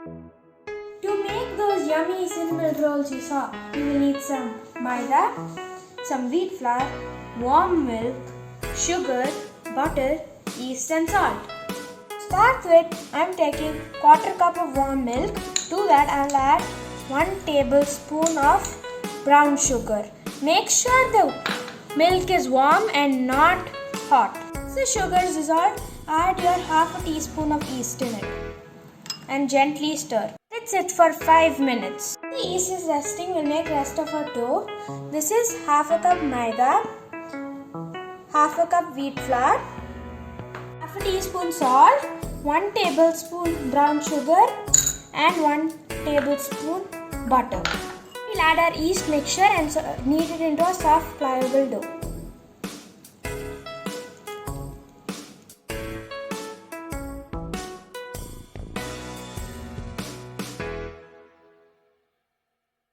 To make those yummy cinnamon rolls you saw, you will need some maida, some wheat flour, warm milk, sugar, butter, yeast and salt. To start with, I am taking 1/4 cup of warm milk. To that I will add 1 tablespoon of brown sugar. Make sure the milk is warm and not hot. Once the sugar is dissolved, add your 1/2 teaspoon of yeast in it and gently stir. Let it for 5 minutes. The yeast is resting. We'll make rest of our dough. This is 1/2 cup maida, 1/2 cup wheat flour, 1/2 teaspoon salt, 1 tablespoon brown sugar and 1 tablespoon butter. We'll add our yeast mixture and knead it into a soft pliable dough.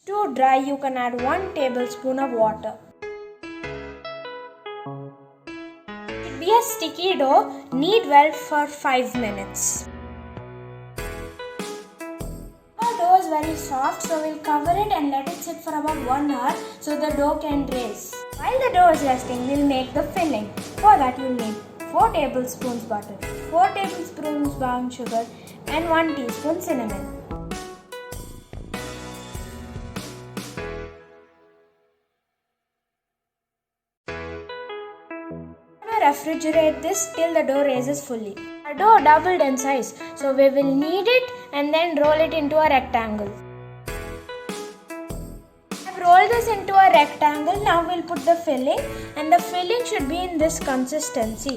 To dry, you can add 1 tablespoon of water. To be a sticky dough, knead well for 5 minutes. Our dough is very soft, so we'll cover it and let it sit for about 1 hour so the dough can rise. While the dough is resting, we'll make the filling. For that, you'll need 4 tablespoons butter, 4 tablespoons brown sugar and 1 teaspoon cinnamon. Refrigerate this till the dough rises fully. Our dough doubled in size, so we will knead it and then roll it into a rectangle. I've rolled this into a rectangle. Now we'll put the filling, and the filling should be in this consistency.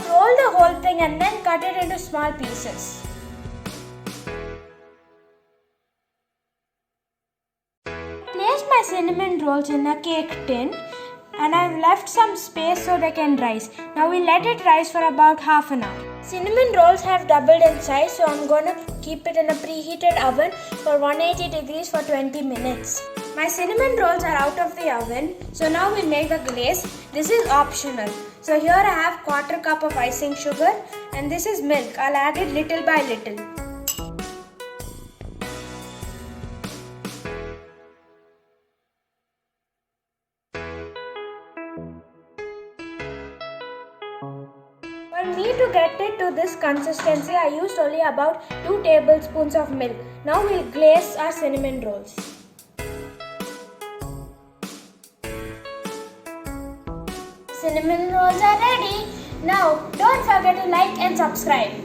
Roll the whole thing and then cut it into small pieces. Place my cinnamon rolls in a cake tin and I've left some space so they can rise. Now we'll let it rise for about half an hour. Cinnamon rolls have doubled in size, so I'm going to keep it in a preheated oven for 180 degrees for 20 minutes. My cinnamon rolls are out of the oven, so now we'll make the glaze. This is optional. So here I have 1/4 cup of icing sugar and this is milk. I'll add it little by little. For me to get it to this consistency, I used only about 2 tablespoons of milk. Now we'll glaze our cinnamon rolls. Cinnamon rolls are ready. Now don't forget to like and subscribe.